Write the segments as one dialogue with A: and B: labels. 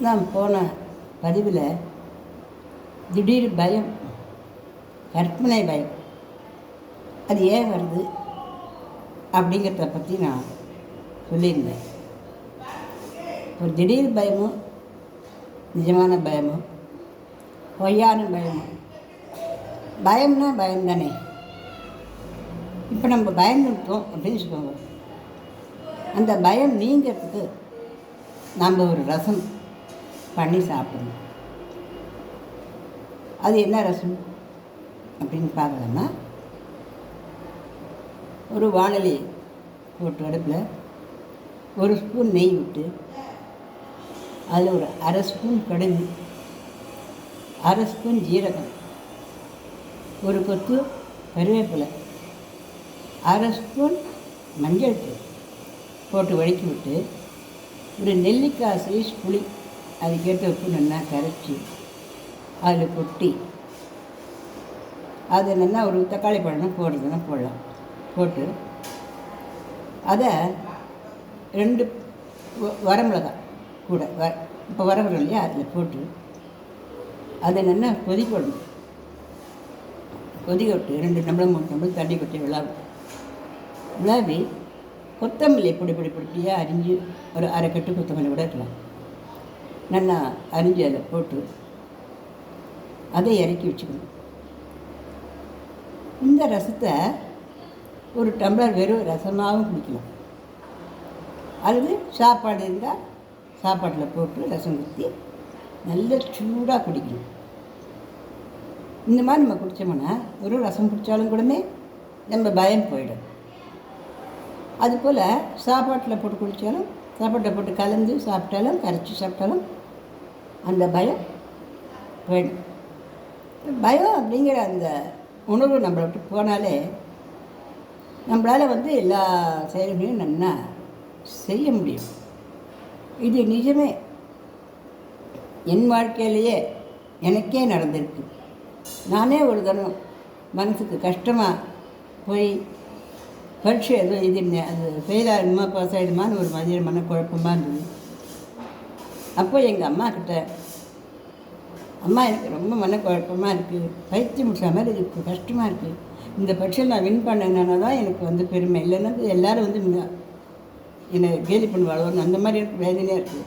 A: நான் போன பதிவில் திடீர் பயம், கற்பனை பயம், அது ஏன் வருது அப்படிங்கிறத பற்றி நான் சொல்லியிருந்தேன். ஒரு திடீர் பயமும் நிஜமான பயமும் பொய்யான பயமும். பயம்னா பயம் தானே. இப்போ நம்ம பயந்துட்டோம் அப்படின்னு வச்சுக்கோங்க. அந்த பயம் நீங்கிறதுக்கு நம்ம ஒரு ரசம் பண்ணி சாப்பிடணும். அது என்ன ரசம் அப்படின்னு பார்க்கலாமா? ஒரு வாணலி போட்டு அடுப்பில் ஒரு ஸ்பூன் நெய் விட்டு அதில் ஒரு அரை ஸ்பூன் கடுகு, அரை ஸ்பூன் ஜீரகம், ஒரு கொத்து கருவேப்பிலை, அரை ஸ்பூன் மஞ்சள் தூள் போட்டு வதக்கி விட்டு ஒரு நெல்லிக்காய் சைஸ் புளி அதுக்கேற்ற உப்பு நல்லா கரைச்சி அதில் கொட்டி அது நல்லா ஒரு தக்காளி பழம் போடுறதுன்னா போடலாம். போட்டு அதை 2 வரமிளகாய் கூட இப்போ வரமிளகாய் இல்லையா அதில் போட்டு அதை நல்லா கொதிக்கணும். கொதிக்க விட்டு 2 டம்ளர் 3 டம்ளர் தண்ணி கொட்டி விளாவி கொத்தமல்லி பொடியாக அரிஞ்சு ஒரு அரை கட்டு கொத்தமல்லி கூட இருக்கலாம். நல்லா அரிஞ்சு அதில் போட்டு அதை இறக்கி வச்சுக்கணும். இந்த ரசத்தை ஒரு டம்ளர் வெறும் ரசமாகவும் குடிக்கலாம். அல்லது சாப்பாடு இருந்தால் சாப்பாட்டில் போட்டு ரசம் ஊற்றி நல்ல சூடாக குடிக்கணும். இந்த மாதிரி நம்ம குடித்தோம்னா ஒரு ரசம் குடித்தாலும் கூடமே நம்ம பயம் போயிடும். அதுபோல் சாப்பாட்டில் போட்டு குடித்தாலும், சாப்பாட்டில் போட்டு கலந்து சாப்பிட்டாலும், கரைச்சி சாப்பிட்டாலும் அந்த பயம் போயிடும். பயம் அப்படிங்கிற அந்த உணர்வு நம்மளை விட்டு போனாலே நம்மளால் எல்லா செயல்களையும் நல்லா செய்ய முடியும். இது நிஜமே. என் வாழ்க்கையிலேயே எனக்கே நடந்திருக்கு. நானே ஒரு தரம் மனசுக்கு கஷ்டமாக போய் பரீட்சை எதுவும் எழுதிருந்தேன். அது ஃபெயில் ஆகிடுமா பாஸ் ஆகிடுமான்னு ஒரு மாதிரி மனக்குழப்பமாக இருந்தது. அப்போ எங்கள் அம்மா கிட்ட, அம்மா எனக்கு ரொம்ப மனக்குழப்பமாக இருக்குது, பைத்தியம் முடிச்ச மாதிரி இருக்குது, கஷ்டமாக இருக்குது, இந்த பரீட்சையில் நான் வின் பண்ணனால தான் எனக்கு பெருமை, இல்லைன்னா எல்லோரும் என்னை கேலி பண்ணுவாளோன்னு அந்த மாதிரி எனக்கு வேதனையாக இருக்குது.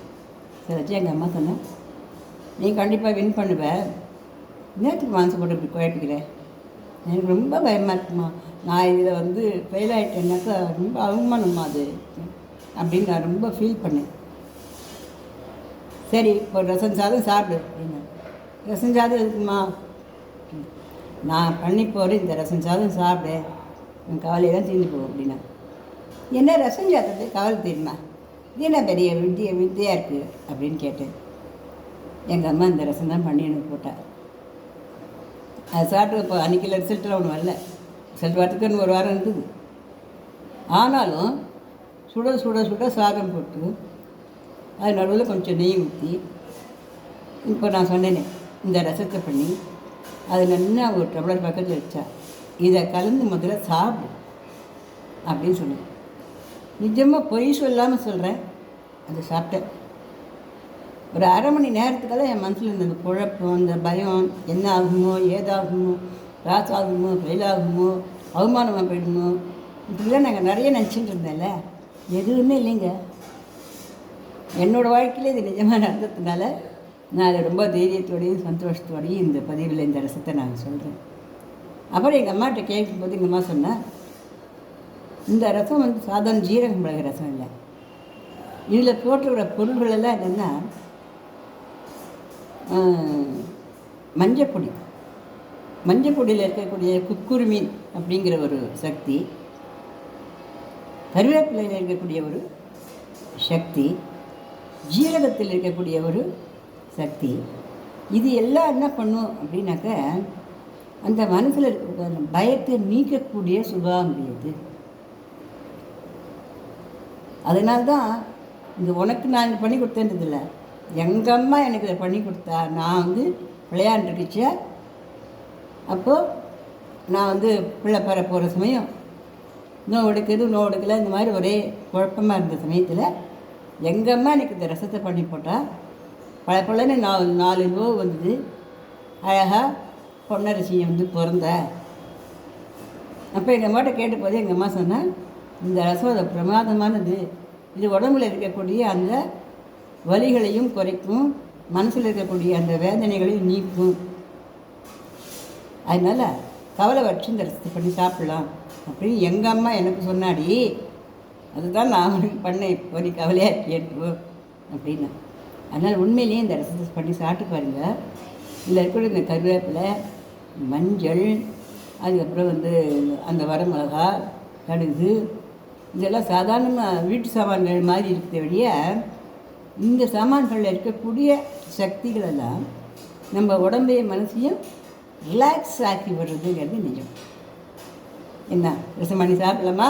A: சரி வச்சு எங்கள் அம்மா சொன்னேன், நீ கண்டிப்பாக வின் பண்ணுவேன், நேற்றுக்கு மனசு போட்டு இப்படி குழப்பிக்கிறேன், எனக்கு ரொம்ப பயமாக இருக்குமா, நான் இதில் ஃபெயில் ஆகிட்டேன்னாக்கா ரொம்ப அவமானமா அது அப்படின்னு நான் ரொம்ப ஃபீல் பண்ணேன். சரி இப்போ ரசம் சாதம் சாப்பிடு அப்படின்னா. ரசம் சாதம் இருக்குமா, நான் பண்ணி போகிறேன், இந்த ரசம் சாதம் சாப்பிடு, என் கவலையெல்லாம் தீர்ந்து போகும் அப்படின்னா. என்ன ரசம் சாதத்தை கவலை தீருமா, இது என்ன பெரிய வித்தியாக இருக்குது அப்படின்னு கேட்டேன். எங்கள் அம்மா இந்த ரசம் தான் பண்ணி எனக்கு போட்டாள். அது சாப்பிட்டு இப்போ அன்றைக்கில் ரிசல்ட்டில் ஒன்று வரல, ரிசல்ட் வரத்துக்குன்னு ஒரு வாரம் இருக்குது. ஆனாலும் சுட சுட சுட சாதம் போட்டு அது நடுவில் கொஞ்சம் நெய் ஊற்றி, இப்போ நான் சொன்னேனே இந்த ரசத்தை பண்ணி அது நல்லா ஒரு டம்ளர் பக்கத்தில் வச்சா, இதை கலந்து முதல்ல சாப்பிடு அப்படின்னு சொன்னேன். நிஜமாக பொய் சொல்லாமல் சொல்கிறேன். அதை சாப்பிட்டேன். ஒரு அரை மணி நேரத்துக்கெல்லாம் என் மனசில் இருந்த அந்த குழப்பம், அந்த பயம், என்ன ஆகுமோ ஏதாகுமோ, பாஸ் ஆகுமோ ஃபெயில் ஆகுமோ, அவமானமாக போயிடுமோ, இப்படிலாம் நாங்கள் நிறைய நினச்சிட்டு இருந்தேன்ல, எதுவுமே இல்லைங்க. என்னோடய வாழ்க்கையில் இது நிஜமாக நடந்ததுனால நான் அதை ரொம்ப தைரியத்தோடையும் சந்தோஷத்தோடையும் இந்த பதிவில் இந்த ரசத்தை நான் சொல்கிறேன். அப்புறம் எங்கள் அம்மாட்ட கேட்கும்போது எங்கள் அம்மா சொன்னேன், இந்த ரசம் சாதாரண ஜீரகம் மிளகு ரசம் இல்லை, இதில் போட்டுக்கிற பொருள்கள் எல்லாம் என்னென்னா மஞ்சப்பொடி, மஞ்சப்பொடியில் இருக்கக்கூடிய குக்குருமீன் அப்படிங்கிற ஒரு சக்தி, கருவேப்பிலையில் இருக்கக்கூடிய ஒரு சக்தி, ஜீரகத்தில் இருக்கக்கூடிய ஒரு சக்தி, இது எல்லாம் என்ன பண்ணும் அப்படின்னாக்க அந்த மனசில் இருக்கக்கூடிய பயத்தை நீக்கக்கூடிய சுபாவம் இது. அதனால்தான் இந்த உனக்கு நான் பண்ணி கொடுத்தேன்றதில்லை, எங்கள் அம்மா எனக்கு இதை பண்ணி கொடுத்தா. நான் விளையாண்டுருக்குச்ச, அப்போது நான் பிள்ளை பெற போகிற சமயம் நோவு எடுக்கலை, இந்த மாதிரி ஒரே குழப்பமாக இருந்த சமயத்தில் எங்கள் அம்மா எனக்கு இந்த ரசத்தை பண்ணி போட்டால் பழப்பழன்னு 4 ரூபா வந்தது. அழகாக பொன்னரசியை வந்து பிறந்த. அப்போ எங்கள் அம்மாட்ட கேட்ட போது எங்கள் அம்மா சொன்னால், இந்த ரசம் அது பிரமாதமானது, இது உடம்புல இருக்கக்கூடிய அந்த வலிகளையும் குறைக்கும், மனசில் இருக்கக்கூடிய அந்த வேதனைகளையும் நீக்கும். அதனால் கவலை வச்சு இந்த ரசத்தை பண்ணி சாப்பிட்லாம் அப்படின்னு எங்கள் அம்மா எனக்கு சொன்னாடி. அதுதான் நான் அவனுக்கு பண்ணேன். இப்போ நீ கவலையாக கேட்போம் அப்படின்னு. அதனால் உண்மையிலேயே இந்த ரசத்தை பண்ணி சாப்பிட்டு பாருங்கள். இதில் இருக்கிற இந்த கருவேப்பிலை, மஞ்சள், அதுக்கப்புறம் வந்து அந்த வரமிளகா, கடுகு, இதெல்லாம் சாதாரணமாக வீட்டு சாமான்கள் மாதிரி இருக்கிற வழிய இந்த சாமான்களில் இருக்கக்கூடிய சக்திகளெல்லாம் நம்ம உடம்பையும் மனசையும் ரிலாக்ஸ் ஆக்கி விடுறதுங்கிறது நிஜம். என்ன ரசம் பண்ணி சாப்பிடலாமா?